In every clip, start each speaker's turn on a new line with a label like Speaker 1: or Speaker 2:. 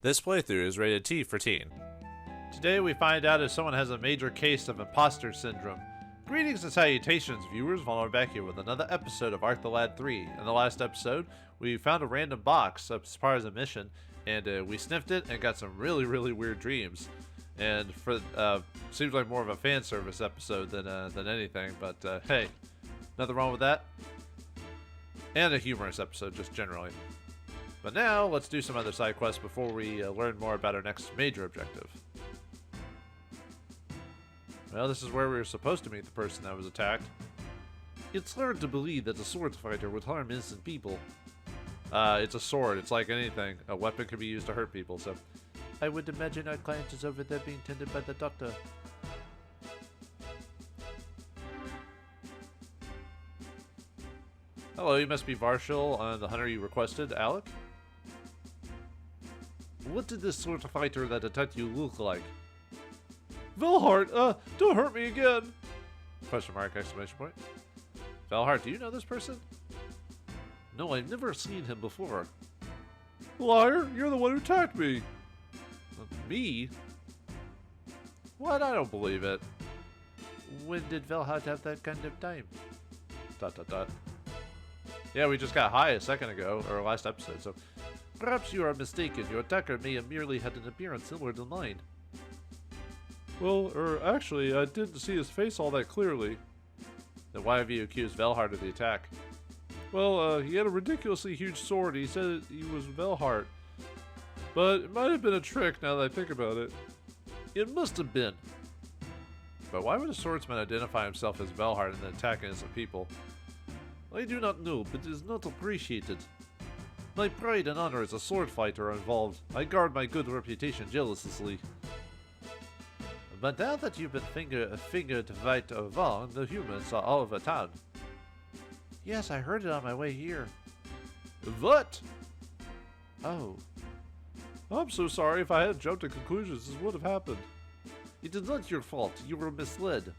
Speaker 1: This playthrough is rated T for teen. Today we find out if someone has a major case of imposter syndrome. Greetings and salutations, viewers. Vauldemare back here with another episode of Arc the Lad 3. In the last episode, we found a random box as part of the mission, and we sniffed it and got some really weird dreams. And for seems like more of a fan service episode than anything, but hey, nothing wrong with that. And a humorous episode, just generally. But now, let's do some other side quests before we learn more about our next major objective. Well, this is where we were supposed to meet the person that was attacked. It's hard to believe that a sword fighter would harm innocent people. It's a sword. It's like anything. A weapon can be used to hurt people, so... I would imagine our client is over there being tended by the doctor. Hello, you must be Varshil, the hunter you requested, Alec? What did this sword fighter that attacked you look like? Velhart, don't hurt me again! Question mark, exclamation point. Velhart, do you know this person? No, I've never seen him before. Liar, you're the one who attacked me! Me? What? I don't believe it. When did Velhart have that kind of time? ... Yeah, we just got high a second ago, or last episode, so... Perhaps you are mistaken. Your attacker may have merely had an appearance similar to mine. Well, actually, I didn't see his face all that clearly. Then why have you accused Velhart of the attack? Well, he had a ridiculously huge sword. He said he was Velhart. But it might have been a trick now that I think about it. It must have been. But why would a swordsman identify himself as Velhart and then attack innocent people? I do not know, but it is not appreciated. My pride and honor as a sword fighter are involved. I guard my good reputation jealously. But now that you've been fingered right or wrong, the humans are all over town. Yes, I heard it on my way here. What? Oh. I'm so sorry. If I had jumped to conclusions, this would have happened. It is not your fault. You were misled.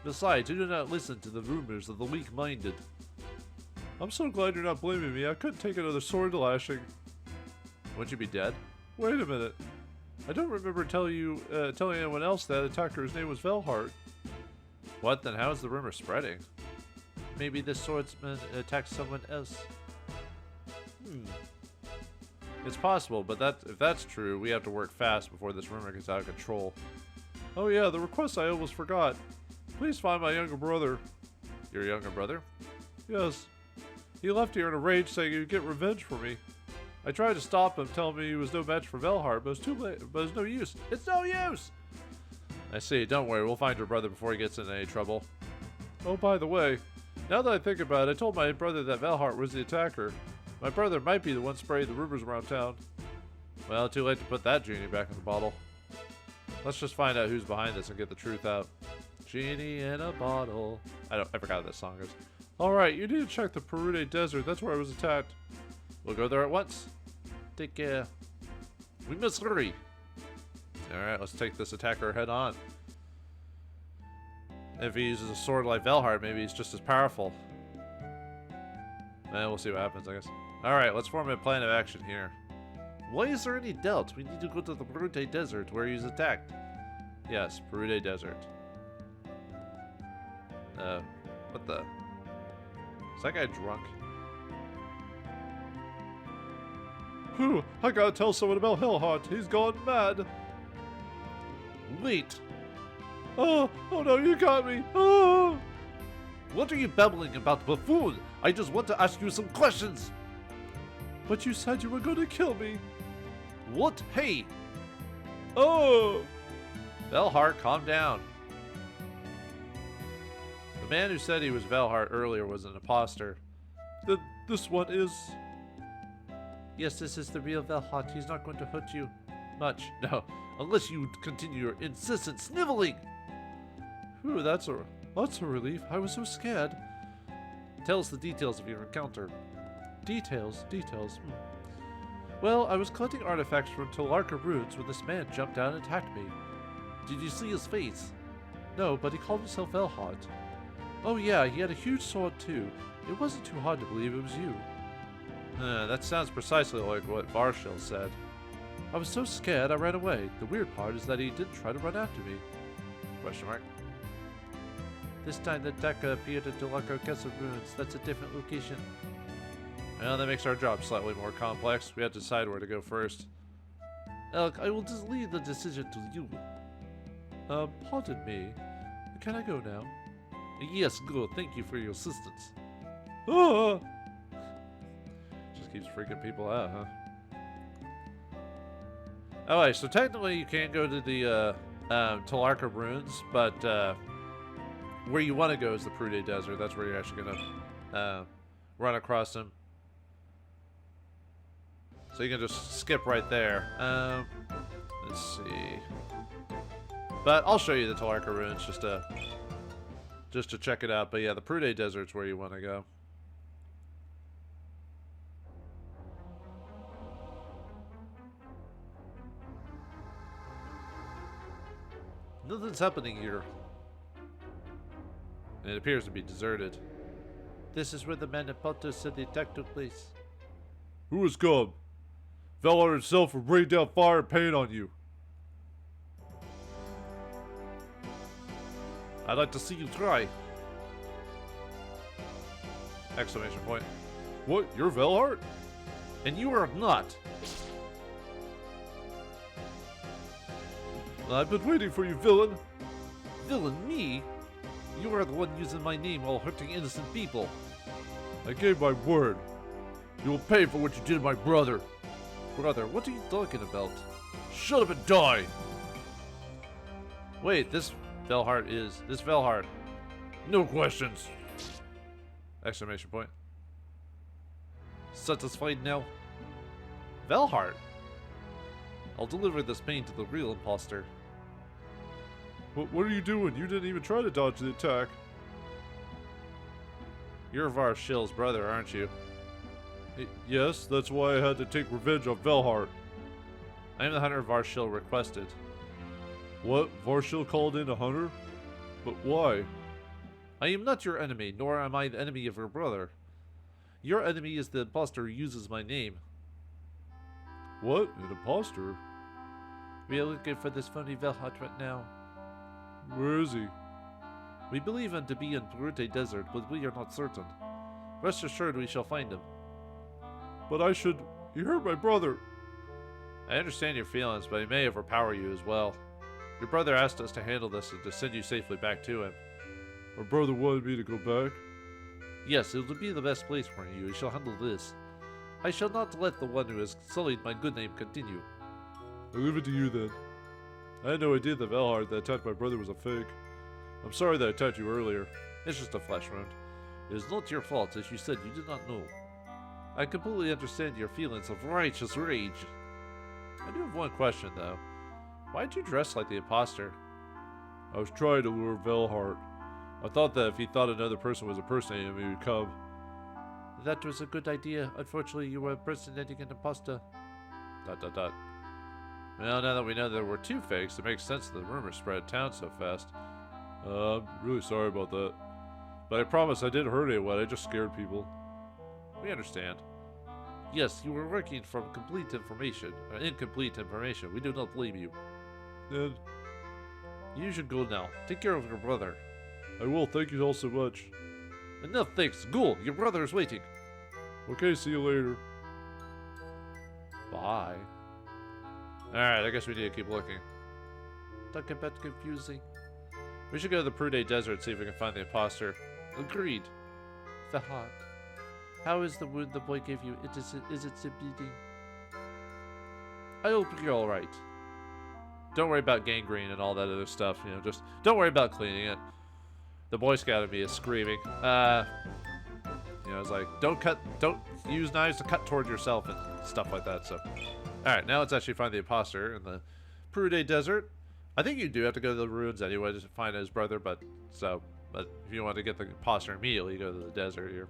Speaker 1: Besides, you do not listen to the rumors of the weak-minded. I'm so glad you're not blaming me. I couldn't take another sword lashing. Wouldn't you be dead? Wait a minute. I don't remember telling anyone else that attacker's name was Velhart. What? Then how is the rumor spreading? Maybe this swordsman attacked someone else. It's possible, but if that's true, we have to work fast before this rumor gets out of control. Oh yeah, the request I almost forgot. Please find my younger brother. Your younger brother? Yes. He left here in a rage saying he would get revenge for me. I tried to stop him, telling me he was no match for Velhart, but it's too late. But it's no use. It's no use! I see. Don't worry. We'll find your brother before he gets into any trouble. Oh, by the way, now that I think about it, I told my brother that Velhart was the attacker. My brother might be the one spraying the rumors around town. Well, too late to put that genie back in the bottle. Let's just find out who's behind this and get the truth out. Genie in a bottle. I forgot how this song is. Alright, you need to check the Perude Desert. That's where I was attacked. We'll go there at once. Take care. We must hurry. Alright, let's take this attacker head on. If he uses a sword like Velhart, maybe he's just as powerful. We'll see what happens, I guess. Alright, let's form a plan of action here. Why is there any doubt? We need to go to the Perude Desert where he's attacked. Yes, Perude Desert. What the? Is that guy drunk? Whew, I gotta tell someone about Velhart. He's gone mad. Wait. Oh no, you got me. Oh. What are you babbling about, buffoon? I just want to ask you some questions. But you said you were going to kill me. What? Hey. Oh. Velhart, calm down. The man who said he was Velhart earlier was an imposter. This one is... Yes, this is the real Velhart. He's not going to hurt you much. No, unless you continue your incessant sniveling. Whew, that's a relief. I was so scared. Tell us the details of your encounter. Details? Well, I was collecting artifacts from Tolarka ruins when this man jumped down and attacked me. Did you see his face? No, but he called himself Velhart. Oh yeah, he had a huge sword too. It wasn't too hard to believe it was you. That sounds precisely like what Varshil said. I was so scared I ran away. The weird part is that he didn't try to run after me. Question mark. This time the attacker appeared at Tulaka Castle Ruins. That's a different location. Well, that makes our job slightly more complex. We have to decide where to go first. Elk, I will just leave the decision to you. Pardon me. Can I go now? Yes, go. Thank you for your assistance. Ah! Just keeps freaking people out, huh? Alright, so technically you can't go to the Talarka Ruins, but where you want to go is the Prude Desert. That's where you're actually going to run across them. So you can just skip right there. Let's see. But I'll show you the Talarka Ruins just to check it out. But yeah, the Prude Desert's where you want to go. Nothing's happening here. It appears to be deserted. This is where the man in Potter said the attack took place. Who has come? Velhart himself will bring down fire and pain on you. I'd like to see you try. Exclamation point. What? You're Velhart? And you are not. I've been waiting for you, villain. Villain, me? You are the one using my name while hurting innocent people. I gave my word. You will pay for what you did to my brother. Brother, what are you talking about? Shut up and die! Wait, this Velhart. No questions! Exclamation point. Satisfied now? Velhart? I'll deliver this pain to the real imposter. What are you doing? You didn't even try to dodge the attack. You're Varshil's brother, aren't you? Yes, that's why I had to take revenge on Velhart. I am the hunter Varshil requested. What? Varshil called in a hunter? But why? I am not your enemy, nor am I the enemy of your brother. Your enemy is the imposter who uses my name. What? An imposter? We are looking for this phony Velhart right now. Where is he? We believe him to be in Brute Desert, but we are not certain. Rest assured we shall find him. But I should... He hurt my brother. I understand your feelings, but he may overpower you as well. Your brother asked us to handle this and to send you safely back to him. My brother wanted me to go back? Yes, it will be the best place for you. You shall handle this. I shall not let the one who has sullied my good name continue. I leave it to you then. I had no idea that Velhart that attacked my brother was a fake. I'm sorry that I attacked you earlier. It's just a flesh wound. It is not your fault, as you said you did not know. I completely understand your feelings of righteous rage. I do have one question, though. Why'd you dress like the imposter? I was trying to lure Velhart. I thought that if he thought another person was impersonating him, he would come. That was a good idea. Unfortunately, you were impersonating an imposter. ... Well, now that we know there were two fakes, it makes sense that the rumor spread town so fast. I'm really sorry about that. But I promise I didn't hurt anyone, I just scared people. We understand. Yes, you were working from incomplete information. We do not blame you. And you should go now. Take care of your brother. I will, thank you all so much. Enough thanks. Go, your brother is waiting. Okay, see you later. Bye. Alright, I guess we need to keep looking. Talk about confusing. We should go to the Prude Desert, see if we can find the imposter. Agreed. Velhart. How is the wound the boy gave you? Is it still bleeding? I hope you're alright. Don't worry about gangrene and all that other stuff, you know, just don't worry about cleaning it. The Boy Scout in me is screaming. You know, it's like, don't use knives to cut towards yourself and stuff like that, so. Alright, now let's actually find the imposter in the Prude Desert. I think you do have to go to the ruins anyway to find his brother, but if you want to get the imposter immediately, you go to the desert here.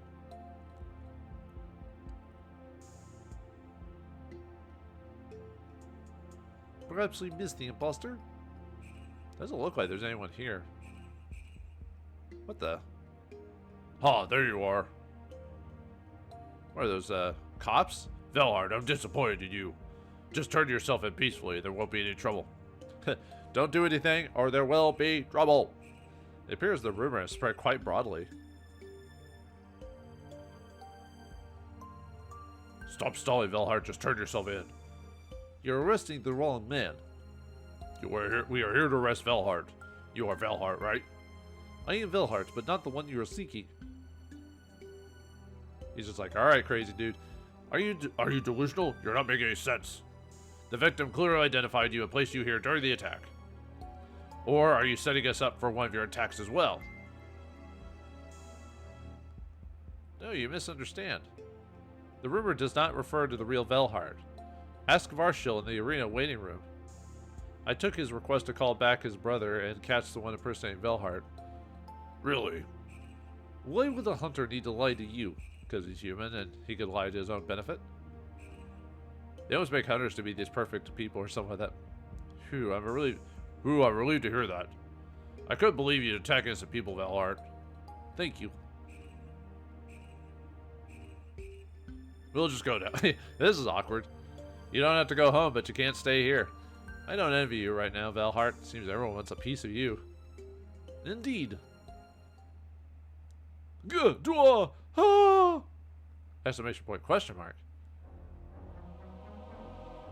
Speaker 1: Perhaps we missed the imposter? Doesn't look like there's anyone here. What the? Oh, there you are. What are those, Cops? Velhart, I'm disappointed in you. Just turn yourself in peacefully, there won't be any trouble. Don't do anything, or there will be trouble. It appears the rumor has spread quite broadly. Stop stalling, Velhart. Just turn yourself in. You're arresting the wrong man. We are here to arrest Velhart. You are Velhart, right? I am Velhart, but not the one you are seeking. He's just like, all right, crazy dude. Are you delusional? You're not making any sense. The victim clearly identified you and placed you here during the attack. Or are you setting us up for one of your attacks as well? No, you misunderstand. The rumor does not refer to the real Velhart. Ask Varshil in the arena waiting room. I took his request to call back his brother and catch the one impersonating Velhart. Really? Why would a hunter need to lie to you? Because he's human and he could lie to his own benefit? They always make hunters to be these perfect people or something like that. Phew, I'm relieved to hear that. I couldn't believe you'd attack innocent people, Velhart. Thank you. We'll just go now. This is awkward. You don't have to go home, but you can't stay here. I don't envy you right now, Velhart. Seems everyone wants a piece of you. Indeed. Good. Exclamation point, question mark.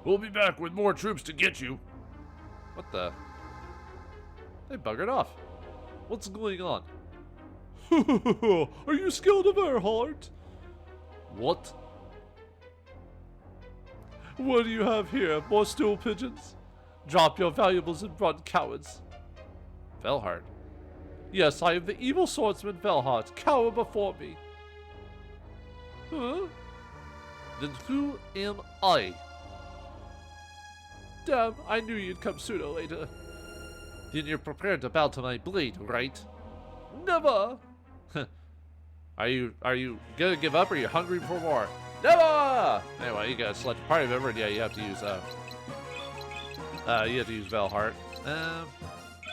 Speaker 1: We'll be back with more troops to get you. What the? They buggered off. What's going on? Are you skilled of Velhart? What? What do you have here? More stool pigeons? Drop your valuables and run, cowards. Velhart. Yes, I am the evil swordsman Velhart. Cower before me. Huh? Then who am I? Damn, I knew you'd come sooner or later. Then you're prepared to bow to my blade, right? Never! Are you gonna give up or are you hungry for more? Never! Anyway, you gotta select a party member and yeah, you have to use Velhart.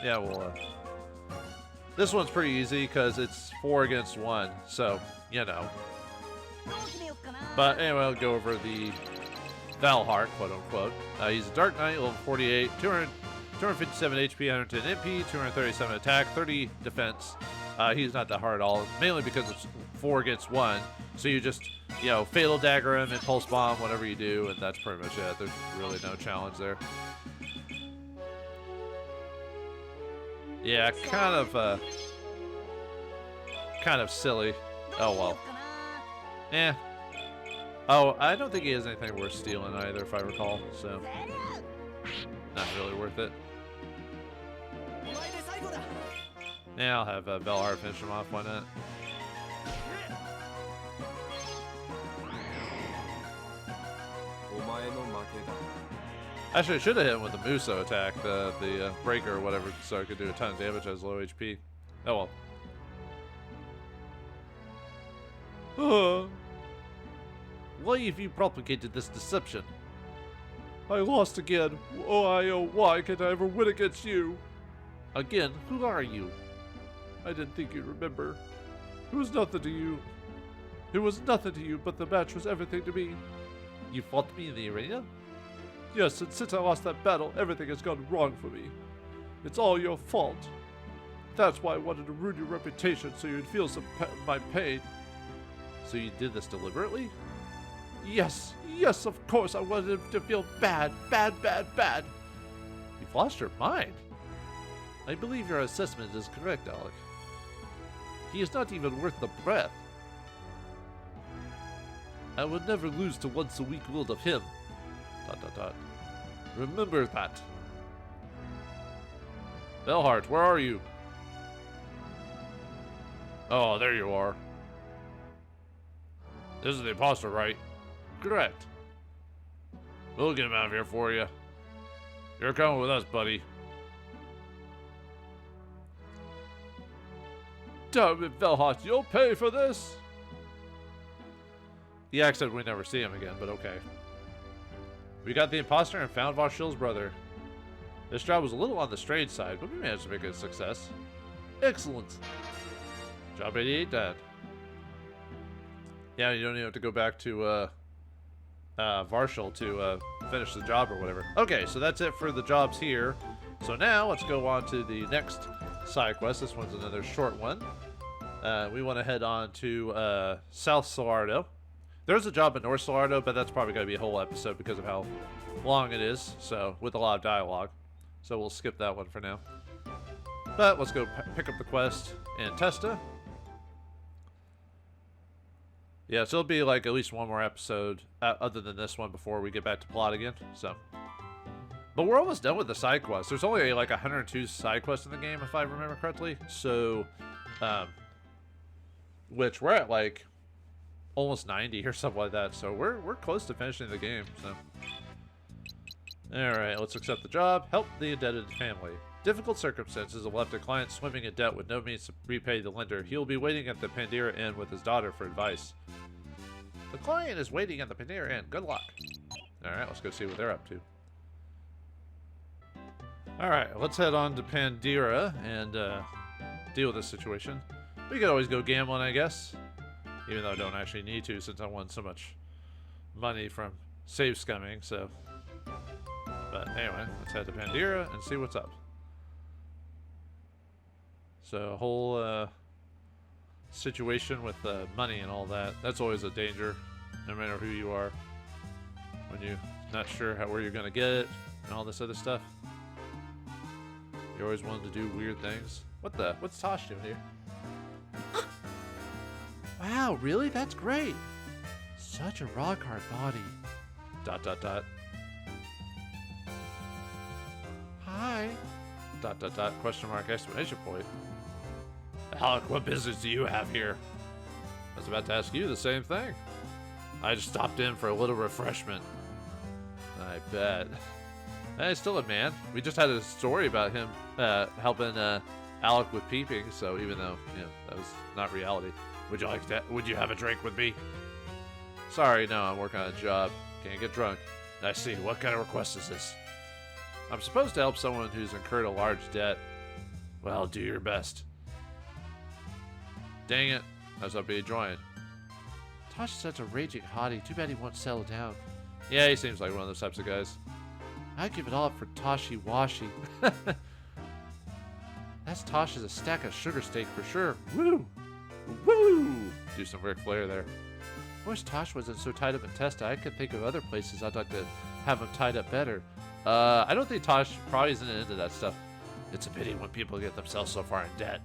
Speaker 1: Yeah, well, this one's pretty easy because it's 4 against 1, so, you know. But anyway, I'll go over the Velhart, quote unquote. He's a Dark Knight, level 48, 257 HP, 110 MP, 237 attack, 30 defense. He's not that hard at all, mainly because it's 4 against 1. So you just, you know, Fatal Dagger him, Impulse Bomb, whatever you do, and that's pretty much it. There's really no challenge there. Yeah, kind of silly. Oh well. Eh. Oh, I don't think he has anything worth stealing either, if I recall, so not really worth it. Yeah, I'll have Velhart finish him off, why not? Actually, I should have hit him with the Muso attack, the breaker or whatever, so I could do a ton of damage as low HP. Oh well. Why have you propagated this deception? I lost again. Why can't I ever win against you? Again? Who are you? I didn't think you'd remember. It was nothing to you. It was nothing to you, but the match was everything to me. You fought me in the arena? Yes, and since I lost that battle, everything has gone wrong for me. It's all your fault. That's why I wanted to ruin your reputation so you'd feel my pain. So you did this deliberately? Yes, of course I wanted him to feel bad. You've lost your mind. I believe your assessment is correct, Alec. He is not even worth the breath. I would never lose to one so weak-willed of him. ... Remember that. Velhart, where are you? Oh, there you are. This is the imposter, right? Correct. We'll get him out of here for you. You're coming with us, buddy. Damn it, Velhart, you'll pay for this! The act said we never see him again, but okay. We got the imposter and found Varshil's brother. This job was a little on the strange side, but we managed to make it a success. Excellent. Job 88 done. Yeah, you don't even have to go back to Varshal to finish the job or whatever. Okay, so that's it for the jobs here. So now let's go on to the next side quest. This one's another short one. We want to head on to South Solardo. There's a job in North Solardo, but that's probably going to be a whole episode because of how long it is, so with a lot of dialogue. So we'll skip that one for now. But let's go pick up the quest in Testa. Yeah, so it'll be like at least one more episode other than this one before we get back to plot again. So, but we're almost done with the side quests. There's only like 102 side quests in the game, if I remember correctly. So, which we're at like almost 90 or something like that. So we're close to finishing the game. So, all right, let's accept the job. Help the indebted family. Difficult circumstances have left a client swimming in debt with no means to repay the lender. He will be waiting at the Pandira Inn with his daughter for advice. The client is waiting at the Pandira Inn. Good luck. Alright, let's go see what they're up to. Alright, let's head on to Pandira and deal with this situation. We could always go gambling, I guess. Even though I don't actually need to since I won so much money from save scumming, so... But anyway, let's head to Pandira and see what's up. So, a whole situation with money and all that. That's always a danger, no matter who you are. When you're not sure where you're going to get it and all this other stuff. You always wanted to do weird things. What's Tosh doing here? Wow, really? That's great. Such a rock hard body. ... Hi. ... Question mark, exclamation point. Alec, what business do you have here? I was about to ask you the same thing. I just stopped in for a little refreshment. I bet. Hey, still a man. We just had a story about him helping Alec with peeping, so even though, you know, that was not reality. Would you like that? Would you have a drink with me? Sorry, no, I'm working on a job. Can't get drunk. I see. What kind of request is this? I'm supposed to help someone who's incurred a large debt. Well, do your best. Dang it. I was hoping he'd join. Tosh is such a raging hottie. Too bad he won't settle down. Yeah, he seems like one of those types of guys. I'd give it all up for Toshi Washi. That's Tosh as a stack of sugar steak for sure. Woo! Woo! Do some Ric Flair there. I wish Tosh wasn't so tied up in Testa. I could think of other places I'd like to have him tied up better. I don't think Tosh probably isn't into that stuff. It's a pity when people get themselves so far in debt.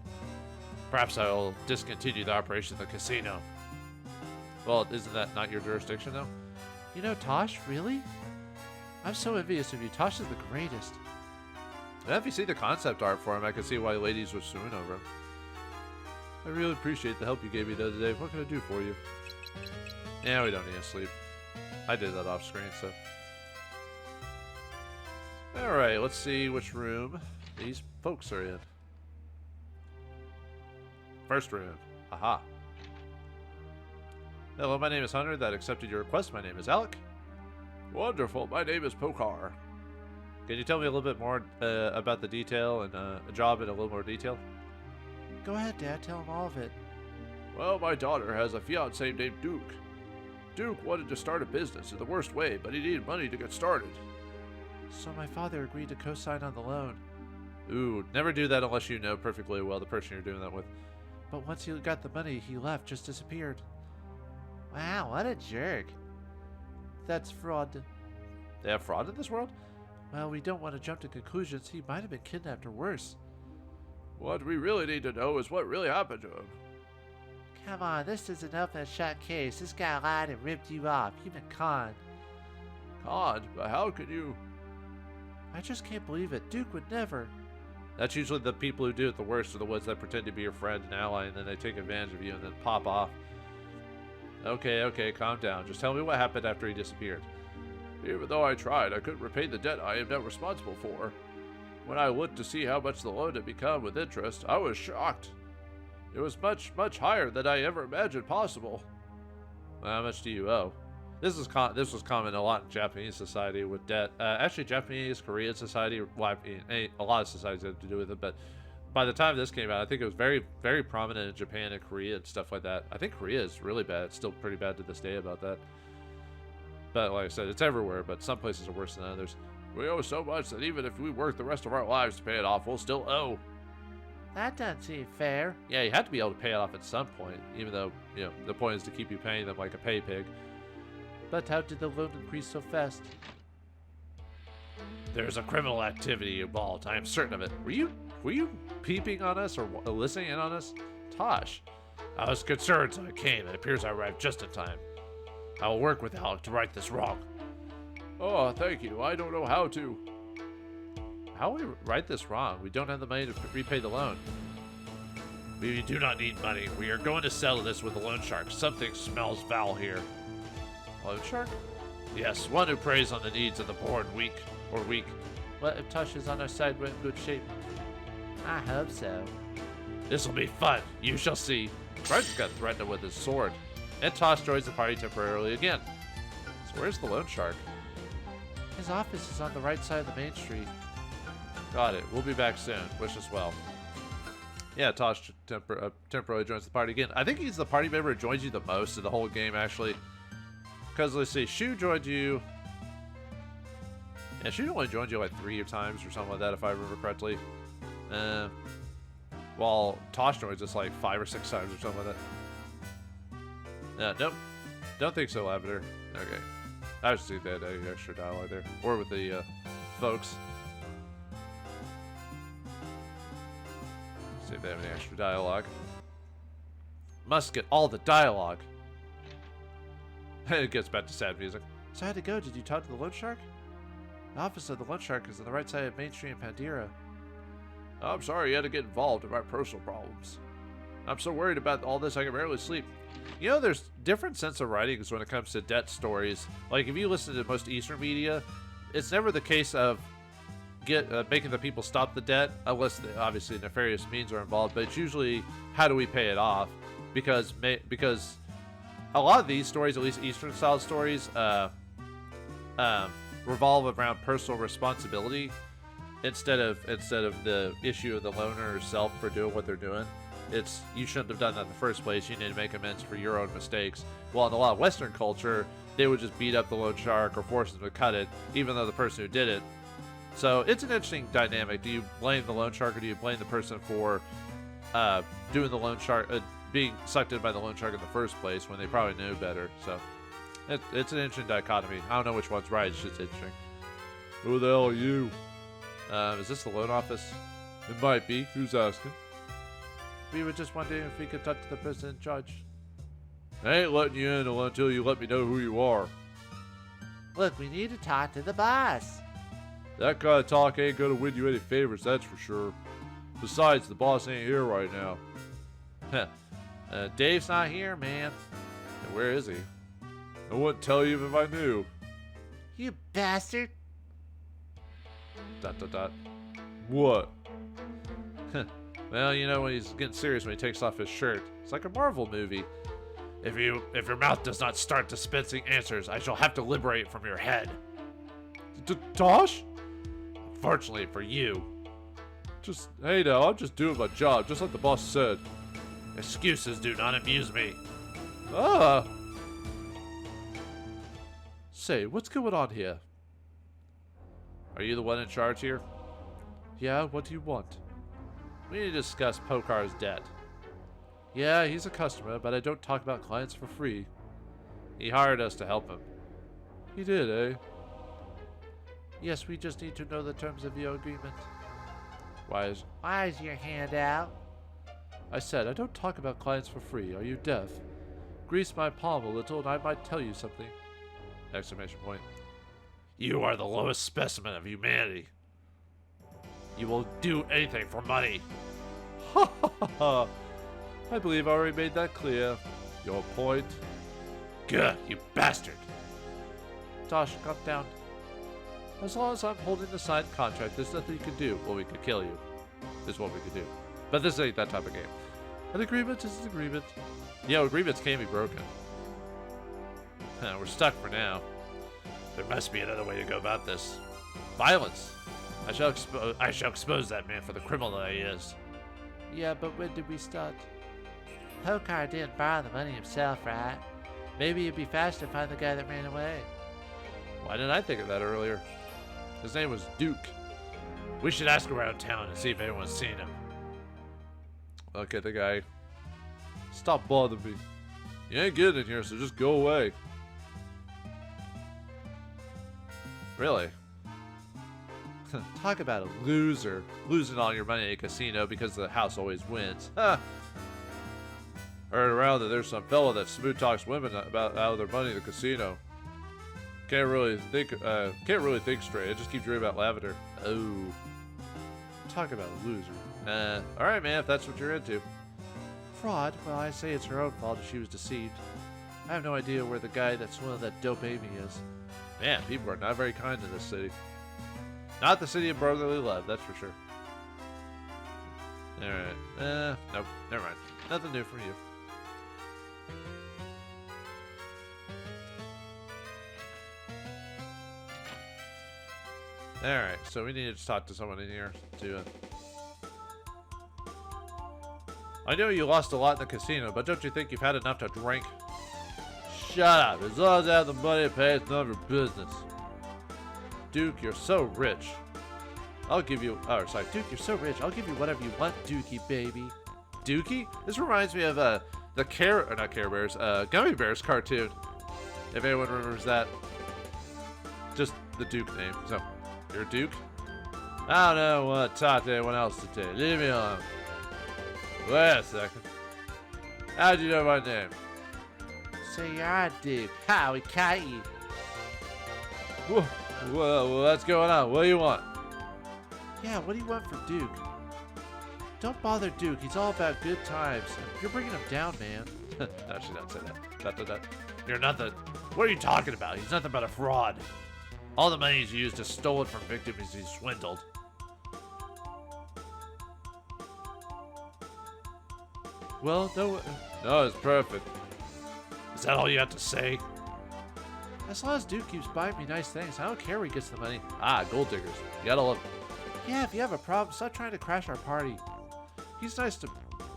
Speaker 1: Perhaps I'll discontinue the operation of the casino. Well, isn't that not your jurisdiction, though? You know Tosh, really? I'm so envious of you. Tosh is the greatest. And if you see the concept art for him, I can see why ladies would swoon over him. I really appreciate the help you gave me the other day. What can I do for you? Yeah, we don't need to sleep. I did that off screen, so... Alright, let's see which room these folks are in. First room. Aha. Hello, my name is Hunter. That accepted your request. My name is Alec. Wonderful. My name is Pokar. Can you tell me a little bit more about the detail and a job in a little more detail? Go ahead, Dad. Tell him all of it. Well, my daughter has a fiance named Duke. Duke wanted to start a business in the worst way, but he needed money to get started. So my father agreed to co-sign on the loan. Ooh, never do that unless you know perfectly well the person you're doing that with. But once he got the money, he left, just disappeared. Wow, what a jerk. That's fraud. They have fraud in this world? Well, we don't want to jump to conclusions. He might have been kidnapped or worse. What we really need to know is what really happened to him. Come on, this is an open and shut case. This guy lied and ripped you off. You've been conned. Conned? But how could you... I just can't believe it. Duke would never. That's usually the people who do it the worst are the ones that pretend to be your friend and ally, and then they take advantage of you and then pop off. Okay, calm down. Just tell me what happened after he disappeared. Even though I tried, I couldn't repay the debt I am now responsible for. When I looked to see how much the loan had become with interest, I was shocked. It was much, much higher than I ever imagined possible. How much do you owe? This was common a lot in Japanese society with debt. Actually, Japanese, Korean society, well, a lot of societies have to do with it, but by the time this came out, I think it was very, very prominent in Japan and Korea and stuff like that. I think Korea is really bad. It's still pretty bad to this day about that. But like I said, it's everywhere, but some places are worse than others. We owe so much that even if we work the rest of our lives to pay it off, we'll still owe.
Speaker 2: That doesn't seem fair.
Speaker 1: Yeah, you have to be able to pay it off at some point, even though, you know, the point is to keep you paying them like a pay pig.
Speaker 2: But how did the loan increase so fast?
Speaker 1: There's a criminal activity involved. I am certain of it. Were you peeping on us or listening in on us? Tosh, I was concerned, so I came. It appears I arrived just in time. I will work with Alec to right this wrong. Oh, thank you. I don't know how to. How will we right this wrong? We don't have the money to repay the loan. We do not need money. We are going to settle this with the loan shark. Something smells foul here. Loan shark? Yes, one who preys on the needs of the poor and weak.
Speaker 2: What if Tosh is on our side? We're in good shape. I hope so.
Speaker 1: This will be fun. You shall see. Bryce got threatened with his sword. And Tosh joins the party temporarily again. So where's the loan shark?
Speaker 2: His office is on the right side of the main street.
Speaker 1: Got it. We'll be back soon. Wish us well. Yeah, Tosh temporarily joins the party again. I think he's the party member who joins you the most in the whole game, actually. Because, let's see, Shu joined you. Yeah, Shu only joined you like 3 times or something like that, if I remember correctly. While Tosh joins us like 5 or 6 times or something like that. Nope. Don't think so, Lavender. Okay. I just think they had any extra dialogue there. Or with the folks. See if they have any extra dialogue. Must get all the dialogue. It gets back to sad music.
Speaker 2: So how'd it go? Did you talk to the loan shark? The office of the loan shark is on the right side of Main Street in Pandira.
Speaker 1: I'm sorry you had to get involved in my personal problems. I'm so worried about all this I can barely sleep. You know, there's different sense of writings when it comes to debt stories. Like, if you listen to most Eastern media, it's never the case of making the people stop the debt, unless obviously nefarious means are involved, but it's usually how do we pay it off? Because a lot of these stories, at least Eastern style stories, revolve around personal responsibility instead of the issue of the loaner herself for doing what they're doing. It's, you shouldn't have done that in the first place. You need to make amends for your own mistakes. Well, in a lot of Western culture, they would just beat up the loan shark or force them to cut it, even though the person who did it. So it's an interesting dynamic. Do you blame the loan shark, or do you blame the person for doing the loan shark, being sucked in by the loan shark in the first place when they probably knew better? So it's an interesting dichotomy. I don't know which one's right. It's just interesting. Who the hell are you? Is this the loan office? It might be. Who's asking?
Speaker 2: We were just wondering if we could talk to the person in charge.
Speaker 1: I ain't letting you in until you let me know who you are.
Speaker 2: Look, we need to talk to the boss.
Speaker 1: That kind of talk ain't gonna win you any favors, that's for sure. Besides, the boss ain't here right now.
Speaker 2: Dave's not here, man.
Speaker 1: And where is he? I wouldn't tell you if I knew.
Speaker 2: You bastard. ...
Speaker 1: What? Well, you know when he's getting serious when he takes off his shirt. It's like a Marvel movie. If your mouth does not start dispensing answers, I shall have to liberate it from your head. Tosh? Fortunately for you. Hey now, I'm just doing my job, just like the boss said. Excuses do not amuse me. Ah! Say, what's going on here? Are you the one in charge here? Yeah, what do you want? We need to discuss Pokar's debt. Yeah, he's a customer, but I don't talk about clients for free. He hired us to help him. He did, eh?
Speaker 2: Yes, we just need to know the terms of your agreement.
Speaker 1: Why is
Speaker 2: your hand out?
Speaker 1: I said, I don't talk about clients for free. Are you deaf? Grease my palm a little and I might tell you something. Exclamation point. You are the lowest specimen of humanity. You will do anything for money. Ha ha ha ha. I believe I already made that clear. Your point? Good, you bastard.
Speaker 2: Tosh, calm down.
Speaker 1: As long as I'm holding the signed contract, there's nothing you can do. Well, we could kill you. Is what we could do. But this ain't that type of game. An agreement is an agreement. You know, agreements can be broken. We're stuck for now. There must be another way to go about this. Violence. I shall expose that man for the criminal that he is.
Speaker 2: Yeah, but when did we start? Pokar didn't borrow the money himself, right? Maybe it'd be faster to find the guy that ran away.
Speaker 1: Why didn't I think of that earlier? His name was Duke. We should ask around town and see if anyone's seen him. Okay, the guy. Stop bothering me. You ain't getting in here, so just go away. Really? Talk about a loser. Losing all your money at a casino because the house always wins. Huh. Heard around that there's some fella that smooth talks women about out of their money in the casino. Can't really think straight. I just keep dreaming about lavender. Oh. Talk about a loser. Alright man, if that's what you're into. Fraud? Well, I say it's her own fault if she was deceived. I have no idea where the guy that swindled that dope Amy is. Man, people are not very kind in this city. Not the city of brotherly love, that's for sure. Alright. Nope. Never mind. Nothing new from you. Alright, so we need to talk to someone in here to I know you lost a lot in the casino, but don't you think you've had enough to drink? Shut up. As long as I have the money to pay, it's none of your business. Duke, you're so rich. I'll give you... Oh, sorry. Duke, you're so rich. I'll give you whatever you want, Dookie, baby. Dookie? This reminds me of the not Care Bears, Gummy Bears cartoon. If anyone remembers that. Just the Duke name. So, you're a Duke? I don't know what to talk to anyone else today. Leave me alone. Wait a second. How'd you know my name? So you're a Duke. Ha, we caught you. Whoa, what's going on? What do you want? Yeah, what do you want from Duke? Don't bother Duke. He's all about good times. You're bringing him down, man. No, she didn't say that. You're nothing. What are you talking about? He's nothing but a fraud. All the money he's used is stolen from victims he's swindled. Well, no, it's perfect. Is that all you have to say? As long as Duke keeps buying me nice things, I don't care where he gets the money. Ah, gold diggers. You gotta love them. Yeah, if you have a problem, stop trying to crash our party. He's nice to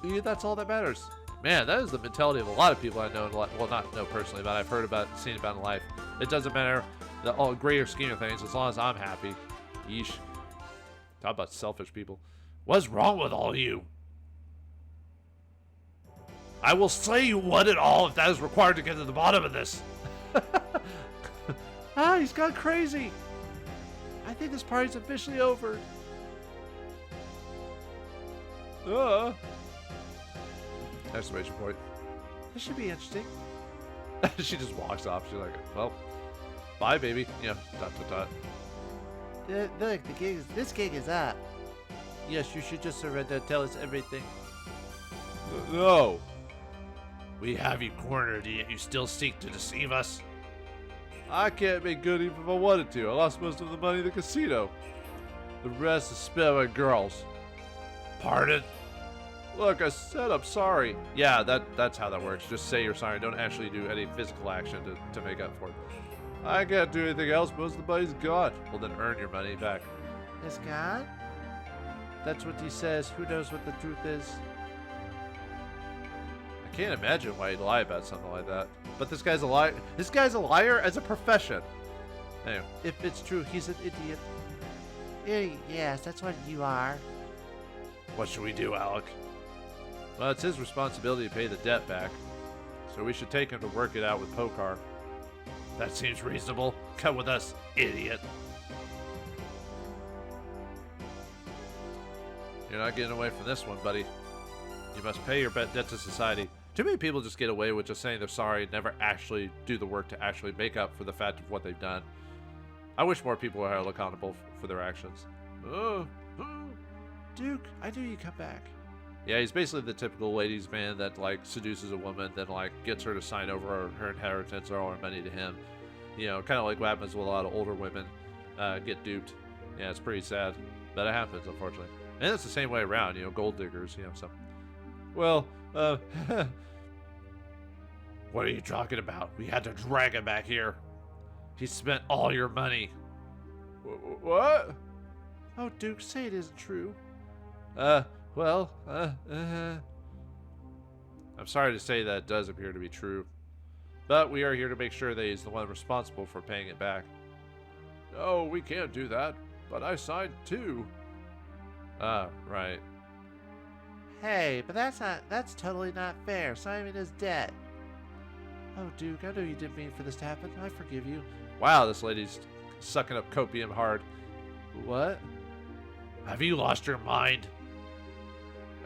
Speaker 1: me, that's all that matters. Man, that is the mentality of a lot of people I know. Well, not know personally, but I've heard about, seen about in life. It doesn't matter the greater scheme of things, as long as I'm happy. Yeesh. Talk about selfish people. What's wrong with all of you? I will slay you one and all if that is required to get to the bottom of this. Ah, he's gone crazy. I think this party's officially over. Exclamation point. This should be interesting. She just walks off. She's like, well, bye, baby. Yeah, ... Look, this gig is up. Yes, you should just surrender. Tell us everything. No. We have you cornered, yet you still seek to deceive us? I can't make good even if I wanted to. I lost most of the money in the casino. The rest is spent on girls. Pardon? Look, I said I'm sorry. Yeah, that's how that works. Just say you're sorry. Don't actually do any physical action to make up for it. I can't do anything else. Most of the money's gone. Well, then earn your money back. It's gone? That's what he says. Who knows what the truth is? I can't imagine why he'd lie about something like that. But this guy's a liar. This guy's a liar as a profession. Anyway, if it's true, he's an idiot. Yes, that's what you are. What should we do, Alec? Well, it's his responsibility to pay the debt back. So we should take him to work it out with Pokar. That seems reasonable. Come with us, idiot. You're not getting away from this one, buddy. You must pay your debt to society. Too many people just get away with just saying they're sorry and never actually do the work to actually make up for the fact of what they've done. I wish more people were held accountable for their actions. Duke, I knew you'd come back. Yeah, he's basically the typical ladies' man that, like, seduces a woman, then, like, gets her to sign over her inheritance or all her money to him. You know, kind of like what happens with a lot of older women get duped. Yeah, it's pretty sad. But it happens, unfortunately. And it's the same way around, you know, gold diggers, you know, so. Well, what are you talking about? We had to drag him back here. He spent all your money. What? Oh, Duke, say it isn't true. Well, I'm sorry to say that it does appear to be true. But we are here to make sure that he's the one responsible for paying it back. Oh, we can't do that, but I signed 2. Right.
Speaker 2: Hey, but that's totally not fair. Simon is dead. Oh, Duke, I know you didn't mean for this to happen. I forgive you.
Speaker 1: Wow, this lady's sucking up copium hard.
Speaker 2: What?
Speaker 1: Have you lost your mind?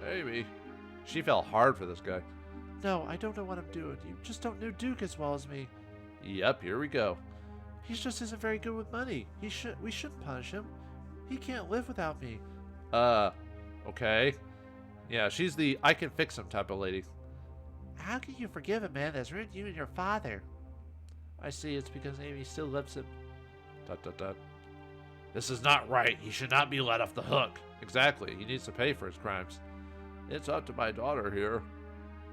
Speaker 1: Maybe. She fell hard for this guy.
Speaker 2: No, I don't know what I'm doing. You just don't know Duke as well as me.
Speaker 1: Yep, here we go.
Speaker 2: He just isn't very good with money. We shouldn't punish him. He can't live without me.
Speaker 1: Okay. Yeah, she's the I can fix him type of lady.
Speaker 2: How can you forgive a man that's ruined you and your father? I see, it's because Amy still loves him.
Speaker 1: Dot, dot, dot. This is not right. He should not be let off the hook. Exactly. He needs to pay for his crimes. It's up to my daughter here.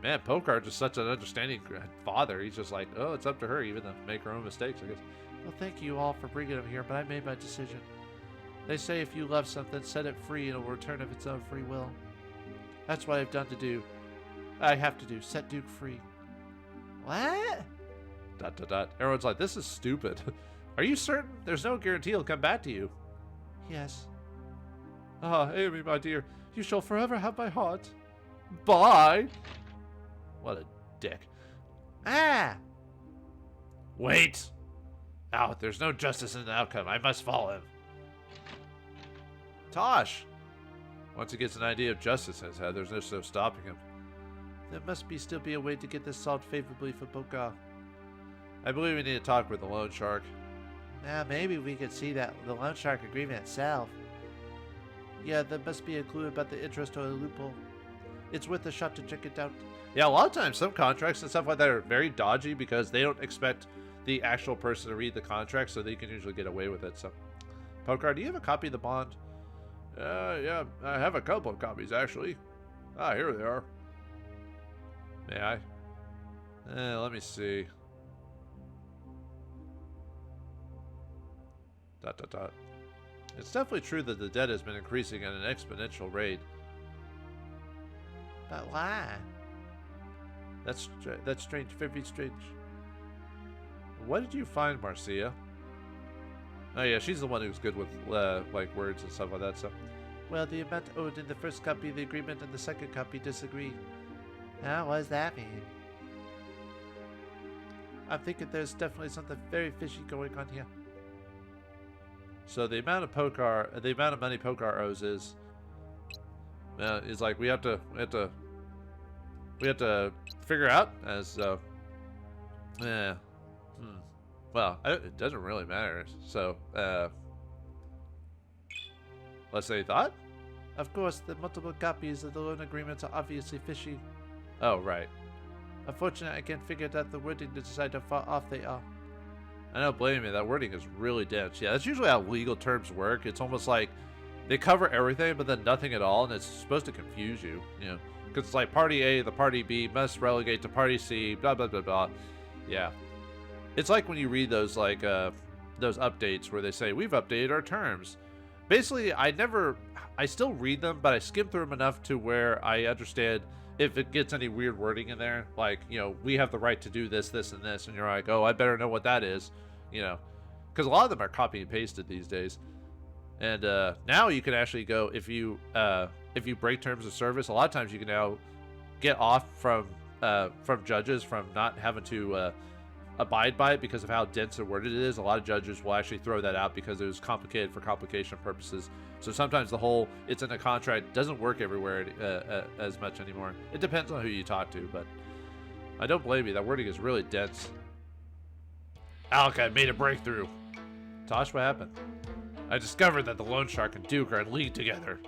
Speaker 1: Man, Pokar's just such an understanding father. He's just like, oh, it's up to her even to make her own mistakes, I guess.
Speaker 2: Well, thank you all for bringing him here, but I made my decision. They say if you love something, set it free and it will return of its own free will. That's what I've done to do. I have to do. Set Duke free. What?
Speaker 1: Dot, dot, dot. Everyone's like, this is stupid. Are you certain? There's no guarantee he'll come back to you.
Speaker 2: Yes.
Speaker 1: Ah, Amy, my dear, you shall forever have my heart. Bye. What a dick.
Speaker 2: Ah!
Speaker 1: Wait. Now, there's no justice in the outcome. I must follow him. Tosh. Once he gets an idea of justice in his head, there's no stopping him.
Speaker 2: There must still be a way to get this solved favorably for Pokar.
Speaker 1: I believe we need to talk with the loan shark.
Speaker 2: Now, maybe we could see that the loan shark agreement itself. Yeah, there must be a clue about the interest or a loophole. It's worth a shot to check it out.
Speaker 1: Yeah, a lot of times some contracts and stuff like that are very dodgy because they don't expect the actual person to read the contract, so they can usually get away with it. So, Pokar, do you have a copy of the bond? Yeah, I have a couple of copies actually. Ah, here they are. May I? Let me see. Dot, dot, dot. It's definitely true that the debt has been increasing at an exponential rate.
Speaker 2: But why?
Speaker 1: That's strange, very strange. What did you find, Marcia? Oh yeah, she's the one who's good with like words and stuff like that. So,
Speaker 2: well, the amount owed in the first copy of the agreement and the second copy disagree. Now, what does that mean? I'm thinking there's definitely something very fishy going on here.
Speaker 1: So the amount of money Pokar owes is like we have to figure out as well, it doesn't really matter. So let's say thought.
Speaker 2: Of course, the multiple copies of the loan agreements are obviously fishy.
Speaker 1: Oh right.
Speaker 2: Unfortunately, I can't figure out the wording to decide how far off they are.
Speaker 1: I don't blame you. That wording is really dense. Yeah, that's usually how legal terms work. It's almost like they cover everything, but then nothing at all, and it's supposed to confuse you. You know, because it's like Party A, the Party B must relegate to Party C, blah blah blah blah. Yeah, it's like when you read those those updates where they say we've updated our terms. Basically, I still read them, but I skim through them enough to where I understand if it gets any weird wording in there, like, you know, we have the right to do this, this, and this, and you're like, oh, I better know what that is, you know, because a lot of them are copy and pasted these days. And now you can actually go, if you break terms of service, a lot of times you can now get off from judges from not having to abide by it because of how dense and worded it is. A lot of judges will actually throw that out because it was complicated for complication purposes. So sometimes the whole it's in a contract doesn't work everywhere as much anymore. It depends on who you talk to, but I don't blame you. That wording is really dense. Alec, I made a breakthrough. Tosh, what happened? I discovered that the loan shark and Duke are in league together.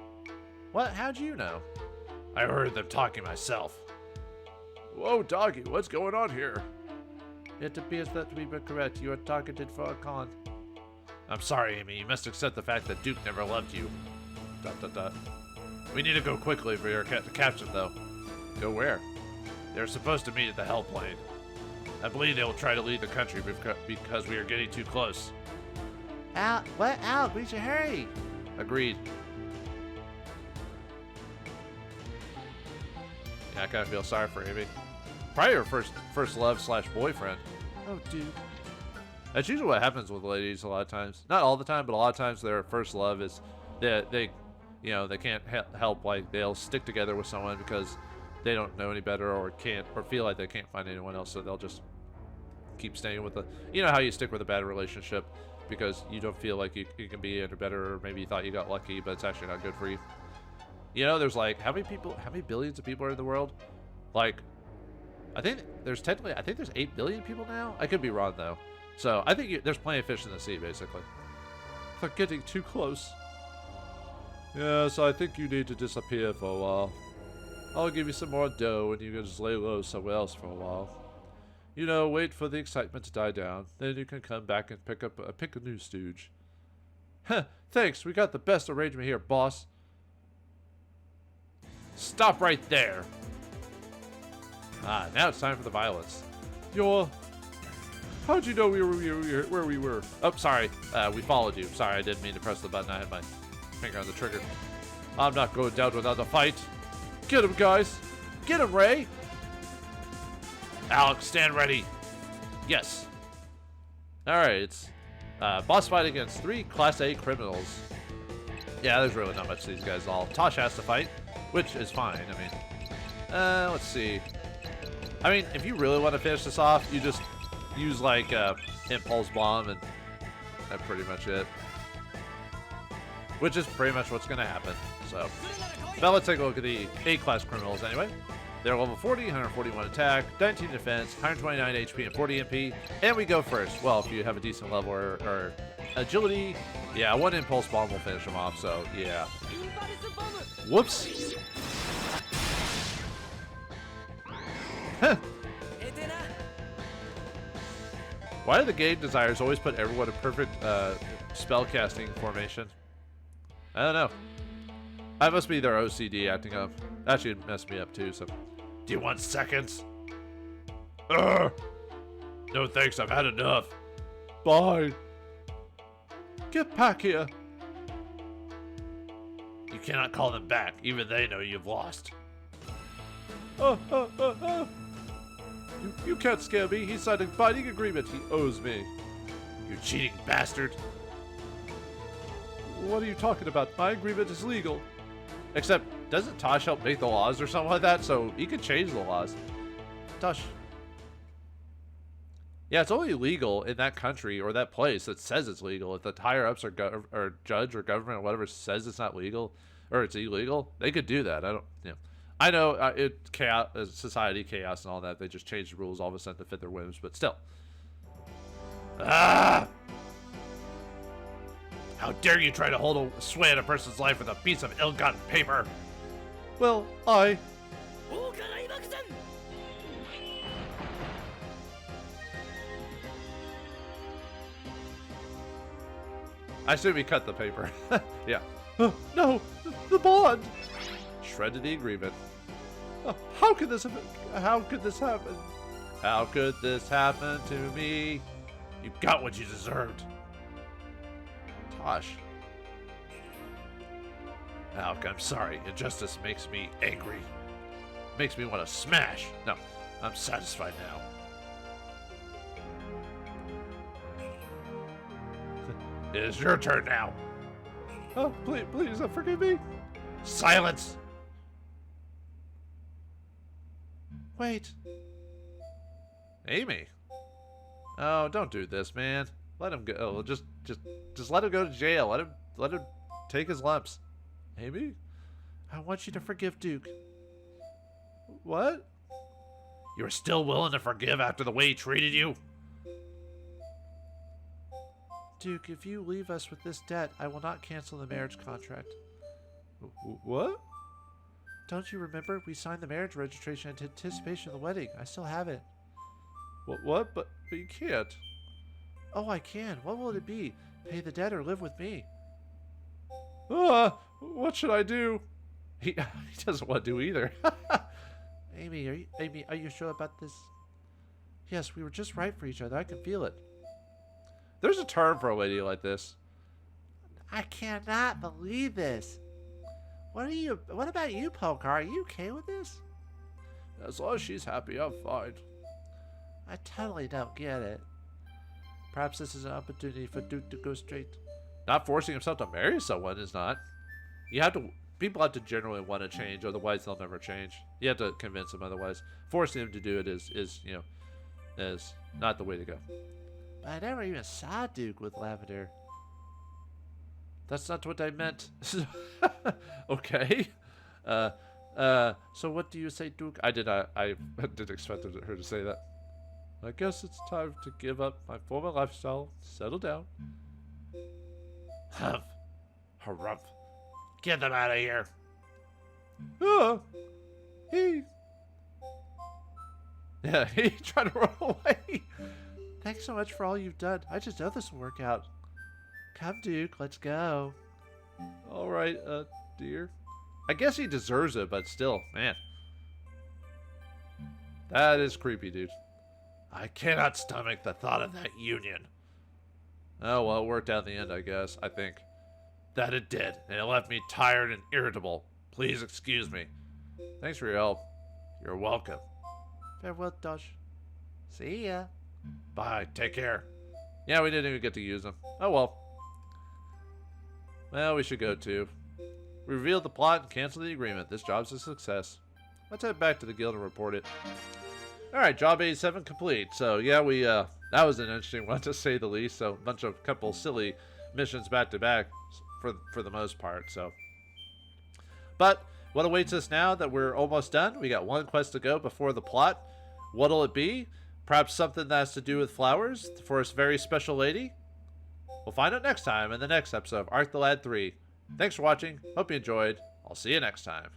Speaker 1: What? How'd you know? I heard them talking myself. Whoa, doggy, what's going on here?
Speaker 2: It appears that we were correct. You are targeted for a con.
Speaker 1: I'm sorry, Amy. You must accept the fact that Duke never loved you. ... We need to go quickly for your to catch them, though. Go where? They're supposed to meet at the Hellplane. I believe they will try to lead the country because we are getting too close.
Speaker 2: Al, what? Al, we should hurry.
Speaker 1: Agreed. Yeah, I kind of feel sorry for Amy. Probably her first love / boyfriend.
Speaker 2: Oh, dude.
Speaker 1: That's usually what happens with ladies a lot of times. Not all the time, but a lot of times their first love is they you know, they can't help, like, they'll stick together with someone because they don't know any better or can't, or feel like they can't find anyone else, so they'll just keep staying with the, you know how you stick with a bad relationship because you don't feel like you can be any better, or maybe you thought you got lucky, but it's actually not good for you. You know, there's like, how many billions of people are in the world? Like, I think there's 8 billion people now? I could be wrong, though. So, I think there's plenty of fish in the sea, basically. They're getting too close. Yeah, so I think you need to disappear for a while. I'll give you some more dough and you can just lay low somewhere else for a while. You know, wait for the excitement to die down. Then you can come back and pick a new stooge. Heh, thanks. We got the best arrangement here, boss. Stop right there. Ah, now it's time for the violence. How'd you know where we were? Oh, sorry. We followed you. Sorry, I didn't mean to press the button. I had my finger on the trigger. I'm not going down without a fight. Get him, guys. Get him, Ray. Alex, stand ready. Yes. Alright, it's boss fight against 3 Class A criminals. Yeah, there's really not much to these guys at all. Tosh has to fight, which is fine. I mean, let's see. I mean, if you really want to finish this off, you just use, like, Impulse Bomb, and that's pretty much it. Which is pretty much what's going to happen. So, now let's take a look at the A-class criminals anyway. They're level 40, 141 attack, 19 defense, 129 HP, and 40 MP. And we go first. Well, if you have a decent level or agility, yeah, 1 Impulse Bomb will finish them off, so yeah. Whoops. Huh. Why do the game designers always put everyone in perfect spellcasting formation? I don't know. That must be their OCD acting up. That should mess me up too, so. Do you want seconds? Urgh. No thanks, I've had enough. Bye. Get back here. You cannot call them back. Even they know you've lost. You can't scare me. He signed a binding agreement. He owes me. You cheating bastard. What are you talking about? My agreement is legal. Except, doesn't Tosh help make the laws or something like that? So he could change the laws. Tosh. Yeah, it's only legal in that country or that place that says it's legal. If the higher ups or judge or government or whatever says it's not legal or it's illegal, they could do that. I know chaos, society chaos and all that. They just change the rules all of a sudden to fit their whims, but still. Ah! How dare you try to hold a sway in a person's life with a piece of ill-gotten paper? Well, I assume he cut the paper. Yeah. No, the bond. Shredded the agreement. How could this happen? How could this happen? How could this happen to me? You got what you deserved. Tosh. Alec, I'm sorry. Injustice makes me angry. Makes me want to smash. No, I'm satisfied now. It is your turn now. Oh, please, forgive me. Silence. Wait. Amy. Oh, don't do this, man. Let him go. Oh, just let him go to jail. Let him take his lumps. Amy? I want you to forgive Duke. What? You're still willing to forgive after the way he treated you? Duke, if you leave us with this debt, I will not cancel the marriage contract. What? Don't you remember? We signed the marriage registration in anticipation of the wedding. I still have it. What? But you can't. Oh, I can. What will it be? Pay the debt or live with me? What should I do? He doesn't want to do either. Amy, are you sure about this? Yes, we were just right for each other. I can feel it. There's a term for a lady like this. I cannot believe this. What about you, Polgar? Are you okay with this? As long as she's happy, I'm fine. I totally don't get it.
Speaker 2: Perhaps this is an opportunity for Duke to go straight.
Speaker 1: Not forcing himself to marry someone is not. You have to. People have to generally want to change, otherwise they'll never change. You have to convince them otherwise. Forcing them to do it is not the way to go.
Speaker 2: But I never even saw Duke with Lavender. That's not what I meant.
Speaker 1: Okay.
Speaker 2: So what do you say, Duke?
Speaker 1: I didn't expect her to say that. I guess it's time to give up my former lifestyle, settle down.
Speaker 2: Humph. Harumph. Get them out of here.
Speaker 1: He tried to run away.
Speaker 2: Thanks so much for all you've done. I just know this will work out. Come, Duke, let's go.
Speaker 1: All right, dear. I guess he deserves it, but still, man. That is creepy, dude.
Speaker 2: I cannot stomach the thought of that union.
Speaker 1: Oh, well, it worked out in the end, I guess. I think.
Speaker 2: That it did, and it left me tired and irritable. Please excuse me.
Speaker 1: Thanks for your help.
Speaker 2: You're welcome.
Speaker 3: Farewell, Dosh.
Speaker 2: See ya. Bye. Take care.
Speaker 1: Yeah, we didn't even get to use them. Oh, well. Well, we should go too. We revealed the plot and canceled the agreement. This job's a success. Let's head back to the guild and report it. Alright, job 87 complete. So, yeah, that was an interesting one to say the least. So, couple silly missions back to back for the most part. So, but what awaits us now that we're almost done? We got one quest to go before the plot. What'll it be? Perhaps something that has to do with flowers for a very special lady? We'll find out next time in the next episode of Arc the Lad 3. Thanks for watching. Hope you enjoyed. I'll see you next time.